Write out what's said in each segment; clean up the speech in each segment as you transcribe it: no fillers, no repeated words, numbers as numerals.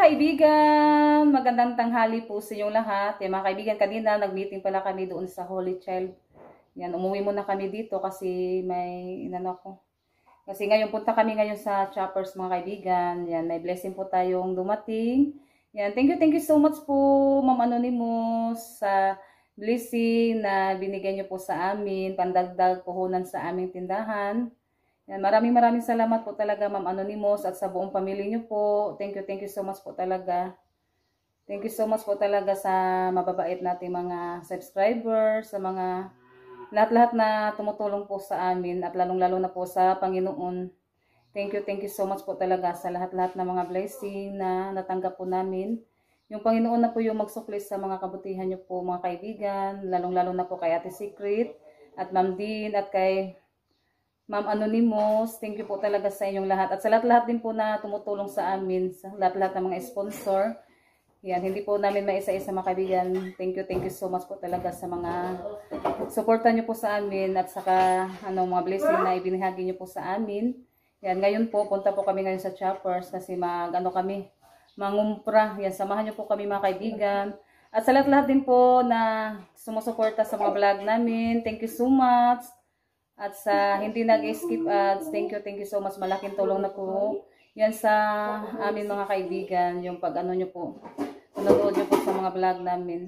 kaibigan, magandang tanghali po sa inyong lahat. Mga kaibigan, kanina nag-meeting pala kami doon sa Holy Child. Yan, umuwi muna kami dito kasi may inano ko. Kasi ngayon punta kami ngayon sa Choppers mga kaibigan. Yan, may blessing po tayong dumating. Yan, thank you so much po Ma'am Anonymous sa blessing na binigay niyo po sa amin, pandagdag puhunan sa aming tindahan. Yan, maraming salamat po talaga Ma'am Anonymous at sa buong pamilya niyo po. Thank you so much po talaga. Thank you so much po talaga sa mababait nating mga subscribers, sa mga lahat-lahat na tumutulong po sa amin at lalong-lalo na po sa Panginoon. Thank you so much po talaga sa lahat-lahat na mga blessing na natanggap po namin. Yung Panginoon na po yung magsukli sa mga kabutihan niyo po mga kaibigan, lalong-lalo na po kay Ate Secret at Ma'am Dean at kay Ma'am Anonymous. Thank you po talaga sa inyong lahat. At sa lahat-lahat din po na tumutulong sa amin, sa lahat-lahat ng mga sponsor. Yan, hindi po namin maisa-isa mga kaibigan. Thank you so much po talaga sa mga suporta nyo po sa amin at saka mga blessing na ibinahagi nyo po sa amin. Yan, ngayon po, punta po kami ngayon sa Choppers kasi mangumpra. Yan, samahan nyo po kami mga kaibigan. At sa lahat-lahat din po na sumusuporta sa mga vlog namin. Thank you so much. At sa hindi nag-skip ads, thank you so much. Malaking tulong na po yan sa amin mga kaibigan. Yung pag-ano nyo po, panonood nyo po sa mga vlog namin.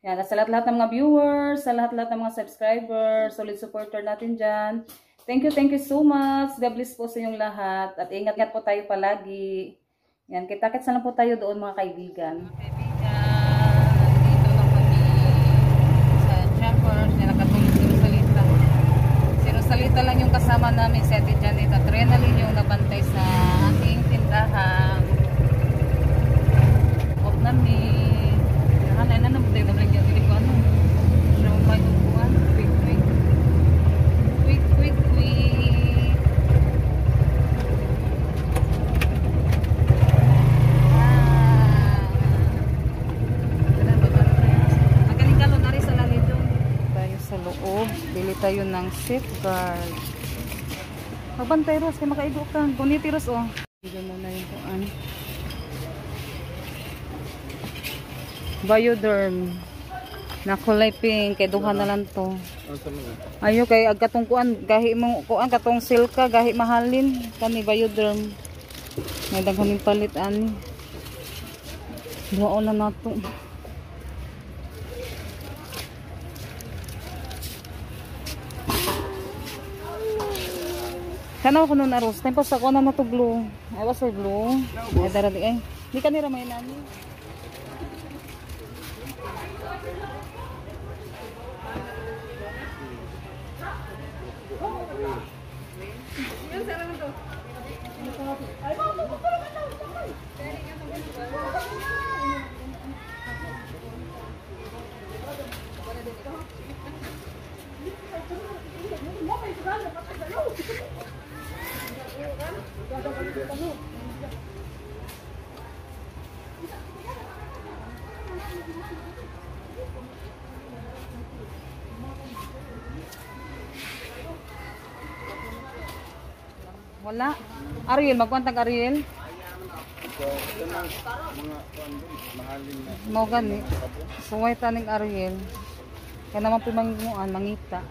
Yan, at sa lahat-lahat ng mga viewers, sa lahat-lahat ng mga subscribers, solid supporter natin dyan. Thank you so much. God bless po sa inyong lahat. At ingat-ingat po tayo palagi. Yan, kita-kits na lang po tayo doon mga kaibigan. Salita lang yung kasama namin si Ate Janet at Renalyn yung nabantay sa ating tindahan. Huwag namin. Nakalay na naman tayo naman yung dili ko ano. Siya mo ba yung buwan? Quick. Magaling ka lo, nari sa lalito. Tayo sa loob. Bili tayo ng safeguard. Magbantay Ros, kaya makaigo ka. Guniti Ros oh. Bigyan mo na yung kuan. Bioderm. Na kulay pink. Kaya duha na lang to. Ayo kay agkatong kuan. Gahi mong kuan. Katong silka. Gahi mahalin. Kani Bioderm. May daghaning palit ani. Duha na nato. Kanaw ko nun aros. Tapos ako na to blue. Ay was for blue. Ay daradi ay. Di ka nira may nani. Wala. Ariel, magkwantag Ariel. Mo gani. Suway taning Ariel. Kaya naman po mangita.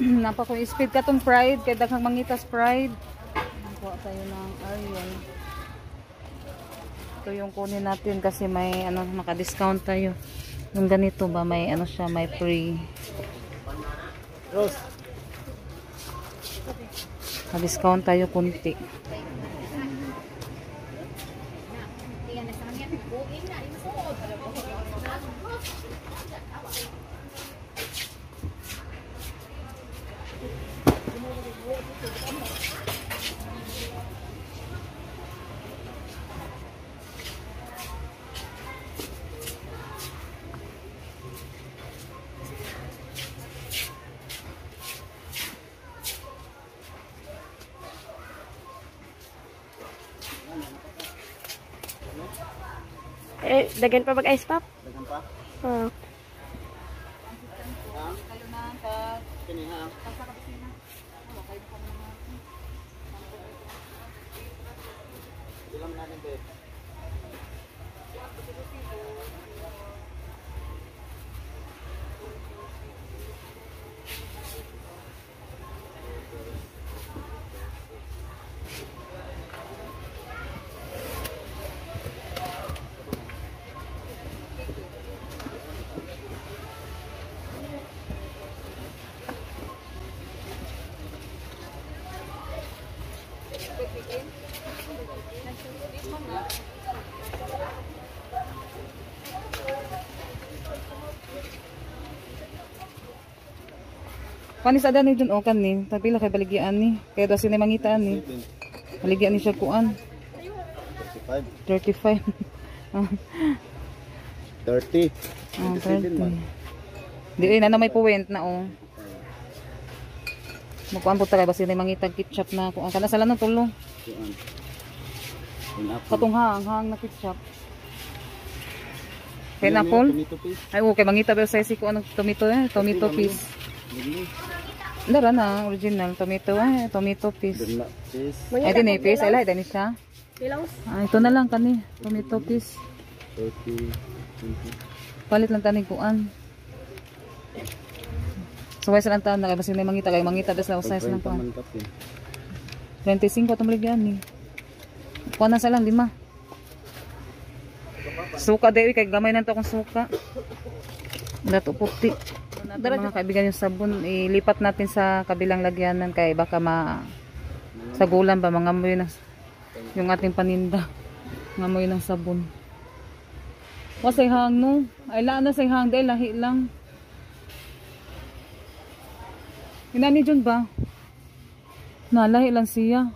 Napa ko speed katong Pride, kaya daghang mangitas Pride. Kuha tayo ng Ariel. Ito yung kunin natin kasi may naka-discount tayo. Yung ganito ba may siya, may free. Rose. Na-discount tayo kunti. Dagan pa mag-ice pop? Dagan pa? Oo. Kayo na, tag. Kiniha. Sa kapisina. Kayo pa naman. Ilang natin, babe? Kanis ada ni dun o kani. Tapila kay baligyan ni. Kaya daw sila mangitaan ni. Baligyan ni siya kuan. 35. 30. 30. Di na may puwent na o. Magkuan po tayo ba sila mangitag ketchup na kuan. Kana sala ng tulo. Hang na ketchup. Pineapple? Ay, okay. Mangita ba sa ko anong tomato tomato paste. Dara na, original. Tomato tomato paste. Ay, din paste. Ay, lahat din siya. Ah, ito na lang kani. Tomato paste. 30, 20. Palit lang tanig kuan. So, wala silang taon na kayo. Basta mangita kayo. Mangita ba sa usay silang kuan. 25 itong baligyan ni. Kuan na salang 5. Suka dewi kay gamay na to kung suka. Dato puti. Mga kaibigan yung sabon ilipat natin sa kabilang lagyanan kay baka sa gulan ba mga amoy na yung ating paninda. Ngamoy ng sabon. Wasay hang no. Ay laan na say hang dahil lahi lang. Inani dyan ba? Nalahi lang siya.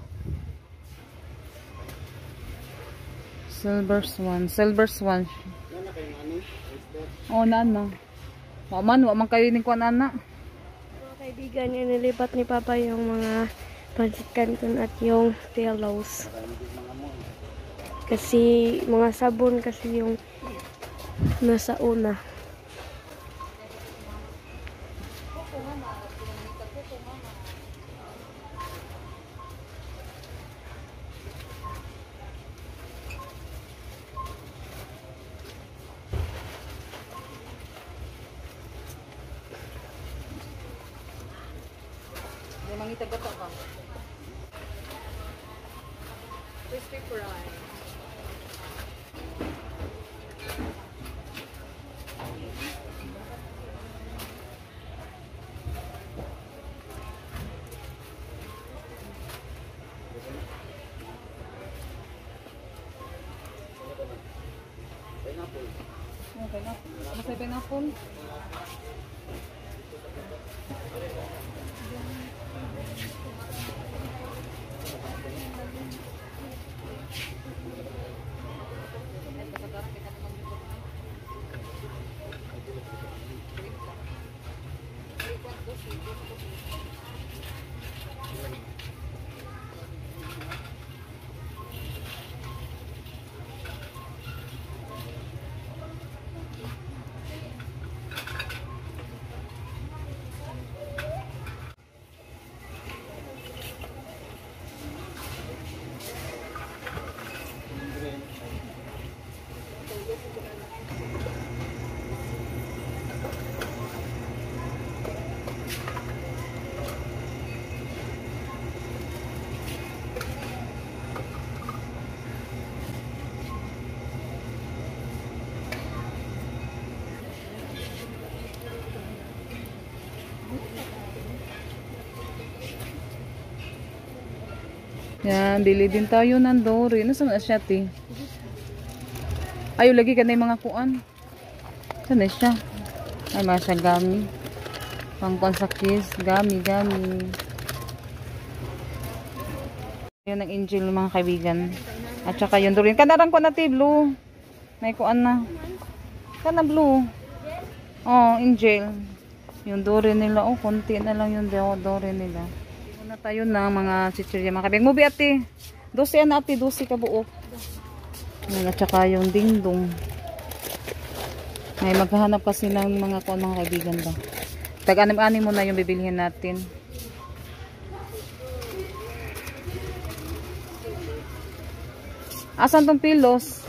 Silver Swan. Oh, nana. Wa man kayo ni kuan ana. Mga kaibigan, nilipat ni Papa yung mga pancit canton at yung pillows. Kasi mga sabon kasi yung nasa una. Mangita gato ka. Crispy fry. Pineapple. Yan, bili din tayo ng dory. Nasaan na siya, ti? Ayaw, lagi ka na yung mga kuan. Saan na siya? Ay, mga siya gami. Pangkuan sa kiss. Gami. Yan ang angel, mga kaibigan. At saka yung dory. Kanarang ko na, ti, blue. May kuan na. Kana blue. Oh, angel. Yung dory nila. Oh, konti na lang yung dory nila. Na tayo na mga chichirya mga kabig. Mubi ati. 12 na ati. 12 ka buok. At saka yung dingdong. Ay maghahanap kasi ng mga kuan mga kaibigan ba. Tag-anim-anim muna yung bibilhin natin. Asan tong pilos?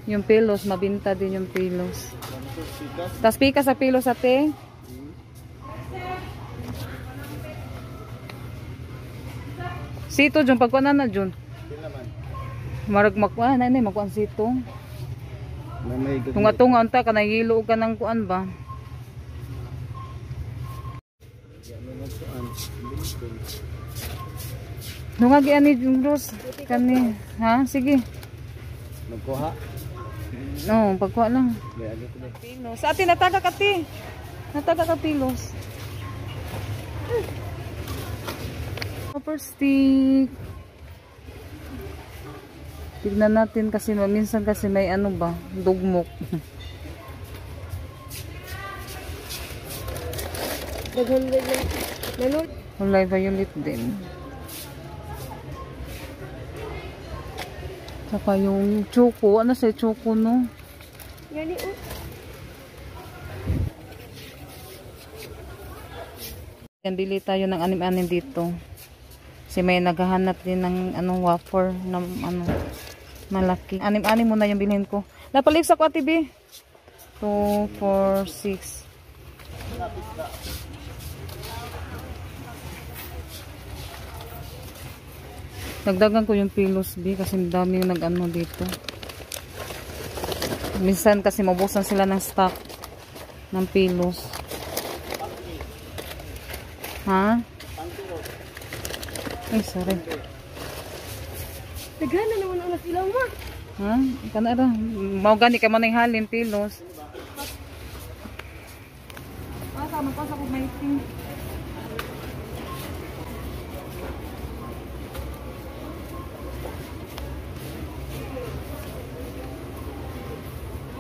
Yung pilos. Mabinta din yung pilos. Tas pika sa pilos ate. Sito jung pagkuan na jun. Marag makuan na makuan sito. Tunga-tunga unta ka nahilo ka ng kuan ba. Dungagi ani Rose kani. Ha, sige. Magkuha. No, pagkuha lang. Pilos. Sa atin nataga ka ti. Nataga ka pilos. Copper stick. Tignan natin kasi minsan kasi may ano ba, dugmok. Kulay violet din. Saka yung choco. Ano sa choco, no? Yan eh. Yan, bili tayo ng anim-anim dito. Kasi may naghahanap din ng anong wafer na ano, malaki. Anim-anim muna yung bilhin ko. Napalips ako, Ate B. 2, 4, 6. Nagdagan ko yung pilos, B, kasi dami yung nag-ano dito. Minsan kasi mabusan sila ng stock ng pilos. Ha? Ay, sorry. Nagana naman ang nasilaw mo. Ha? Kanara. Mau gani ka mo ng halin pilos. Sama pa sa kumaiting.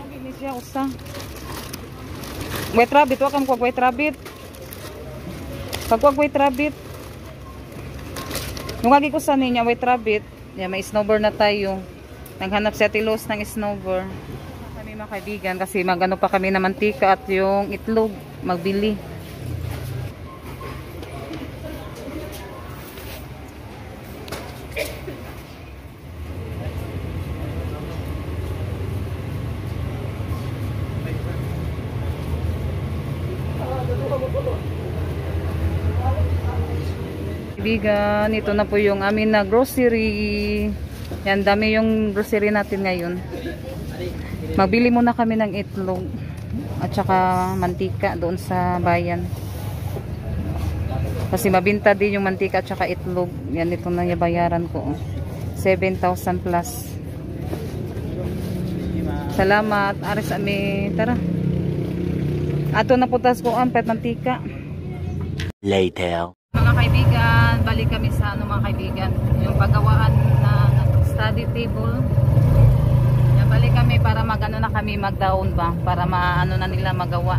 Hindi siya usa. White rabbit, wa kam kuwag white rabbit. Pag kuwag white rabbit. Nung agi ko sa niya white rabbit, yeah, may snowboard na tayo. Naghanap si Ate Luz ng snowboard. Kami mga kaibigan kasi magano pa kami na mantika at yung itlog magbili. Kaibigan, ito na po yung amin na grocery. Yan, dami yung grocery natin ngayon. Magbili muna kami ng itlog at saka mantika doon sa bayan. Kasi mabinta din yung mantika at saka itlog. Yan, ito na yung bayaran ko. 7,000 plus. Salamat. Aris ami. Tara. Ato na putas ko ang pet mantika. Later. Mga kaibigan, balik kami sa ano mga kaibigan, yung paggawaan na study table. Yan, balik kami para magano na kami magdaon ba, para maano na nila magawa.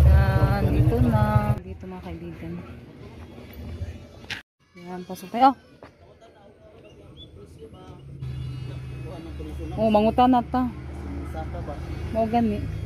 Yan, dito na. Dito mga kaibigan. Yan, pasok tayo. Oh, mangutan na ta. Mau gani.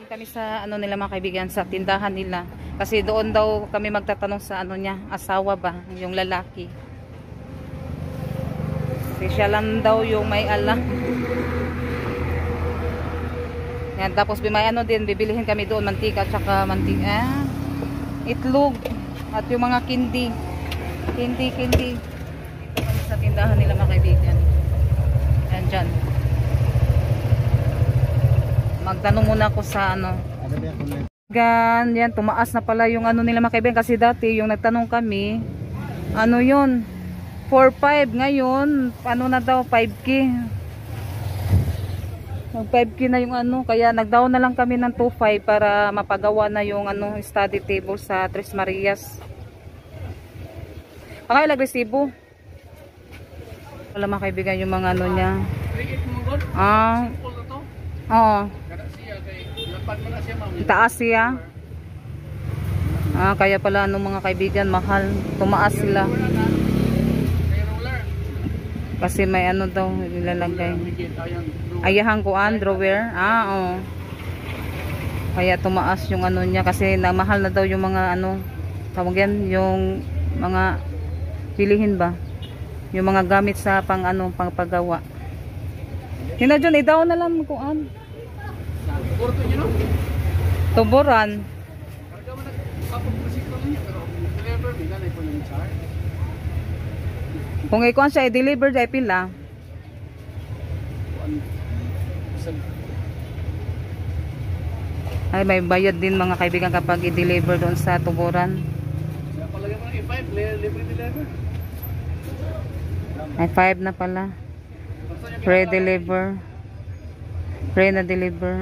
Kami sa ano nila mga kaibigan, sa tindahan nila kasi doon daw kami magtatanong sa ano niya, asawa ba, yung lalaki kasi siya lang daw yung may alam. Yan, tapos may ano din, bibilihin kami doon mantika at saka itlog at yung mga kindi dito kami sa tindahan nila mga kaibigan. Yan dyan. Magtanong muna ako sa ano. Yan, tumaas na pala yung ano nila mga kaibigan kasi dati yung nagtanong kami, ano yun, 4-5 ngayon, ano na daw, 5K. Mag 5K na yung ano, kaya nagdaon na lang kami ng 2.5 para mapagawa na yung ano, study table sa Tres Marias. Pakailag resibo. Wala mga kaibigan yung mga ano niya. Oo. Itaas siya. Kaya pala ano mga kaibigan, mahal. Tumaas sila. Kasi may ano daw ilalagay. Ayahan ko drawer. Oo. Kaya tumaas yung ano niya kasi namahal na daw yung mga ano, tawag yan, yung mga pilihin ba? Yung mga gamit sa pang ano, pang paggawa. Hina dyan, idaw na lang kuan. Tuburan. Kung ikuan siya i-deliver dahil pila. Ay may bayad din mga kaibigan kapag i-deliver doon sa tuburan. Ay 5 na pala. Pre-deliver. Pre na deliver.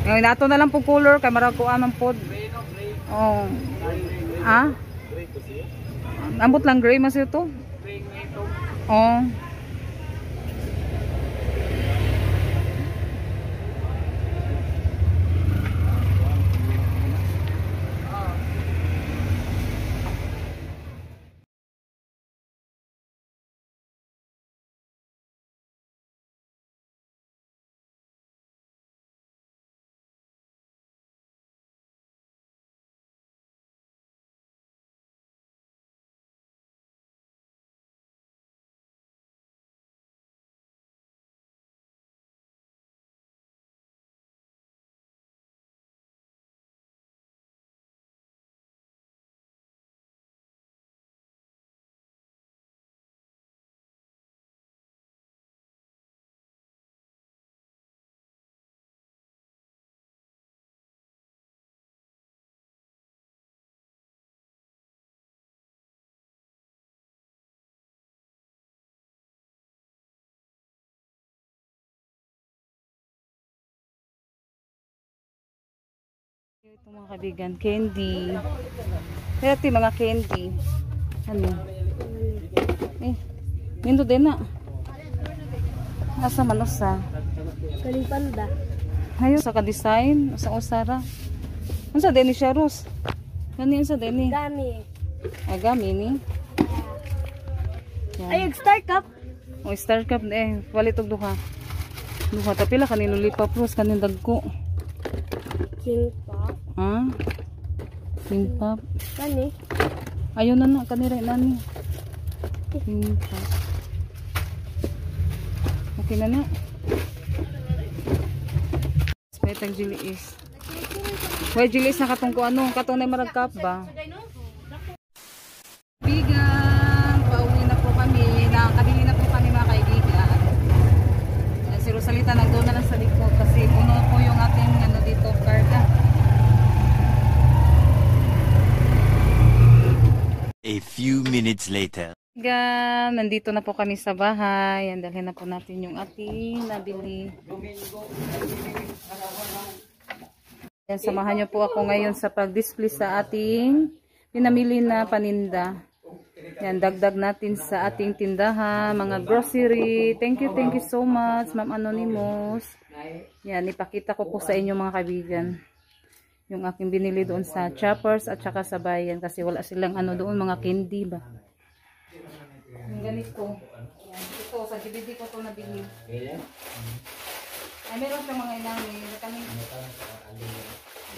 Ngayon nato na lang po color kay marag kuan man pod. Oh. Ah? Ambot lang gray mas ito. Oh. Ito mga kaibigan, candy. Kaya ito mga candy. Ano? Nindo din na. Nasa manusa. Kalipanda. Ayun, sa ka-design. Sa usara. Ano sa Denny siya, Rose? Ano yun sa Denny? Gami. Ay, gami ni. Ay, Star Cup. O, Star Cup eh. Walit og duha. Duha. Tapila kanino lipap, Rose. Kanin dagko. Kinpa. Ha? Kimpap. Kani? Ayun na na. Kanira nani. Kimpap. Okay na na. Spetang Jilis. Hoy, Jilis na katong ko ano. Katong na maragkap ba? Kaibigan. Pauwi na po kami. Nakakabili na po kami mga kaibigan. Si Rosalita nagdoon na lang sa likod kasi puno po yung ating ano dito karga. A few minutes later. Nandito na po kami sa bahay. Andalhin na po natin yung ating nabili. Yan, samahan nyo po ako ngayon sa pag-display sa ating pinamili na paninda. Yan, dagdag natin sa ating tindahan, mga grocery. Thank you so much, Ma'am Anonymous. Yan, ipakita ko po sa inyo mga kaibigan. Yung aking binili doon sa Choppers at saka sa bayan kasi wala silang ano doon, mga candy ba. Yung ganito. Yan, ito, sa GBD ko ito nabili. Ay, meron siyang mga inami. Kami.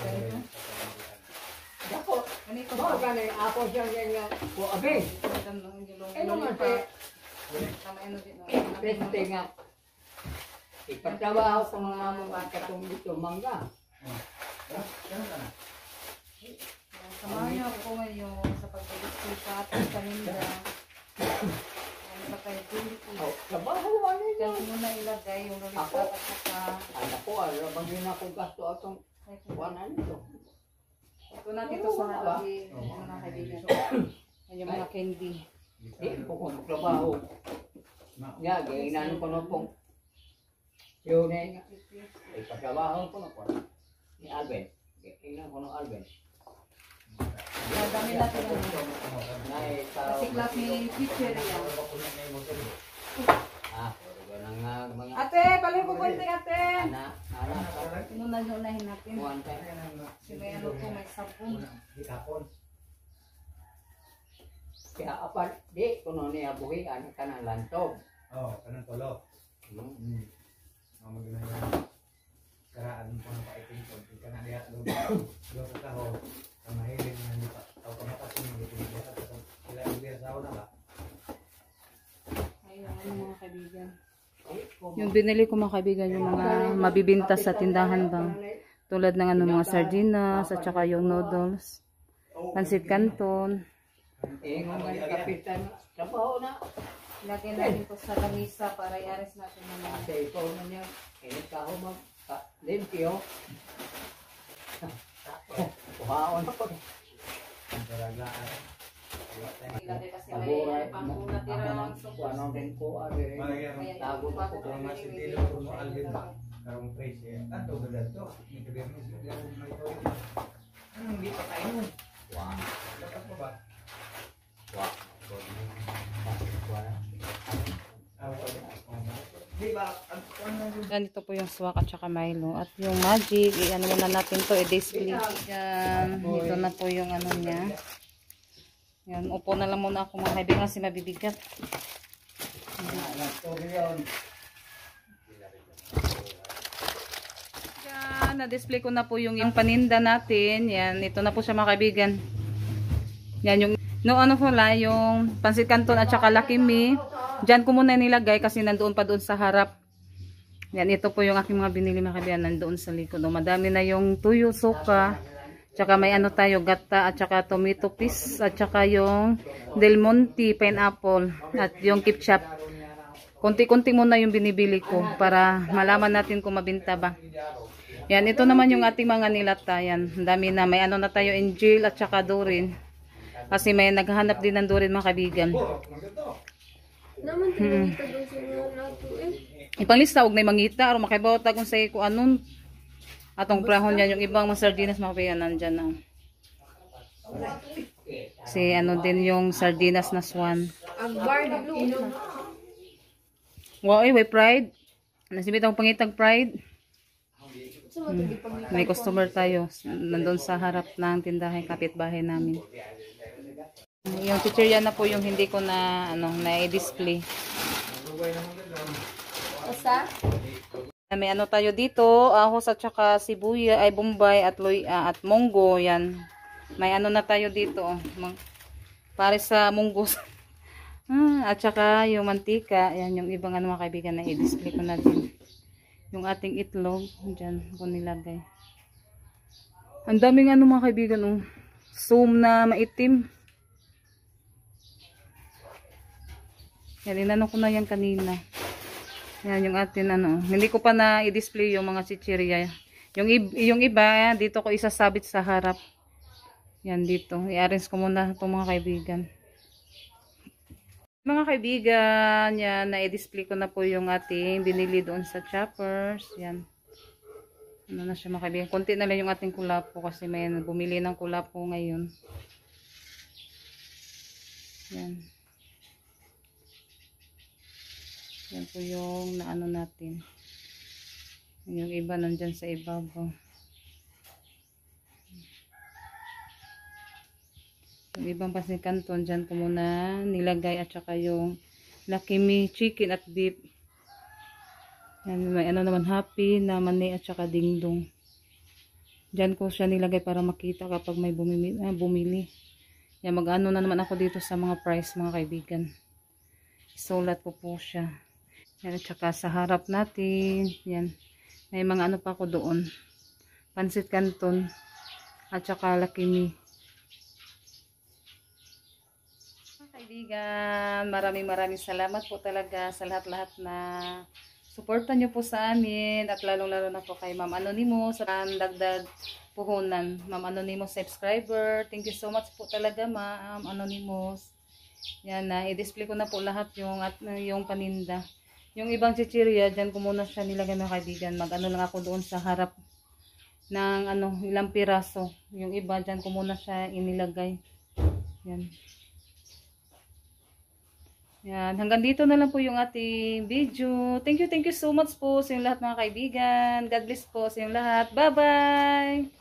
Ganito. Ganito ba? Ako siya nga po abi. Ano man siya? Pwede nga. Ipagtrabaho sa mga katong dito mangga. Samahan niyo ako ngayon sa pag-display sa ating paninda. Ano pa kayo? Trabaho ano Diyan yun? ko muna ilagay yung lollipop at saka Anak ko, alam din ako gasto atong kuwanan nito. ito na dito sa hati mga kaibigan. Yan yung mga candy. Hindi po kung trabaho. Nga, gainan ko na pong yun eh nga. Ipagtrabaho ko na po. Ni Alvin. Gainan ko na Alvin. Dami natin ano. Kasi class ni teacher yan. Mga Ate, paling po konti ate. anak. Inunahin natin. Kuwan tayo. Kasi may ano po, may sabon. Kaya apal, di, kuno niya buhi, ano ka ng lantog. Oo, kanang tolo. Hmm. Mga magandang karaan mo ng paiting ko. Hindi ka na niya lo sa taho. Ang mahilig na hindi pa. Tao ka matasin mo dito. Sila ang biya sa na ba? Ayun mga kaibigan. Yung binili ko mga kaibigan, yung mga mabibinta sa tindahan bang. Tulad ng ano, mga sardinas at saka yung noodles. Pansit Canton. Eh, kung may kapitan, trabaho na. Lagyan natin po sa lamisa para i-ares natin ng mga. Kasi ikaw na niya, ka ako limpyo. Kuhaon na po. Ang karagaan. Ilagay kasi may pangkunatira ng supos. Ano din ko, ari. Tago na po. Kung nga si Tilo, kung mo alvin ba? Karong trace eh. Ato, ganda to. May kabirmis. May toy. Anong hindi pa tayo nun? Wow. Dapat pa ba? Wow. Di ba? Ganito po yung swak at saka Milo. At yung magic, i-ano muna natin to, i-display. Yan, ito na po yung ano niya. Yan, upo na lang muna ako mga kaibigan kasi mabibigat. Yan, na-display ko na po yung paninda natin. Yan, ito na po siya mga kaibigan. Yan yung, no ano po la, yung Pansit Canton at saka Lucky Me. Diyan ko muna nilagay kasi nandoon pa doon sa harap. Yan, ito po yung aking mga binili mga kaibigan, nandoon sa likod. No, madami na yung tuyo, suka. Tsaka may ano tayo, gata at saka tomato paste at saka yung Del Monte pineapple at yung ketchup. Konti-konti muna yung binibili ko para malaman natin kung mabinta ba. Yan, ito naman yung ating mga nilata. Yan, ang dami na. May ano na tayo, Angel at saka Dorin. Kasi may naghahanap din ng Dorin mga kaibigan. Naman tinagita daw siya nato eh. Ipanglista, huwag na yung mangita. Aron makibawata kung sa kung anon. Atong prahon yan, yung ibang mga sardinas mga kaibigan, nandyan na. Kasi ano din yung sardinas na swan. Ang bar di blue. Wow, may pride. Nasibit ang pangitag pride. May customer tayo. Nandun sa harap ng tindahan kapitbahay namin. Yung chichirya na po yung hindi ko na ano na-display. Usa? May ano tayo dito, ahos at saka sibuya, ay bombay at at munggo, yan. May ano na tayo dito, pare sa munggos. At saka yung mantika, yan yung ibang ano mga kaibigan na i-display ko na din. Yung ating itlog, dyan ko nilagay. Ang daming ano mga kaibigan, zoom na maitim. Yan, inano ko na yan kanina. Yan yung atin ano. Hindi ko pa na i-display yung mga chichirya. Yung iba, dito ko isasabit sa harap. Yan dito. I-arrange ko muna itong mga kaibigan. Mga kaibigan, yan, na-i-display ko na po yung ating binili doon sa Choppers. Yan. Ano na siya mga kaibigan. Kunti na lang yung ating kulapo kasi may bumili ng kulapo ngayon. Yan. Yan po yung naano natin. Yung iba nandyan sa ibabaw. Yung ibang Pansit Canton dyan ko muna nilagay at saka yung Lucky Me chicken at beef. Yan, may ano naman happy na mani at saka dingdong. Dyan ko siya nilagay para makita kapag may bumili. Yan, mag-ano na naman ako dito sa mga price mga kaibigan. Isulat ko po siya. Yan, at saka sa harap natin, yan, may mga ano pa ako doon. Pansit Canton at saka Lucky Me. Kaibigan, maraming salamat po talaga sa lahat-lahat na suportan nyo po sa amin at lalong-lalo na po kay Ma'am Anonymous sa dagdag puhunan. Ma'am Anonymous subscriber, thank you so much po talaga Ma'am Anonymous. Yan na, i-display ko na po lahat yung paninda. Yung ibang chichirya, dyan ko muna siya nilagay mga kaibigan. Mag-ano lang ako doon sa harap ng ilang piraso. Yung iba, dyan ko muna siya inilagay. Yan. Yan. Hanggang dito na lang po yung ating video. Thank you so much po sa inyong lahat mga kaibigan. God bless po sa inyong lahat. Bye-bye!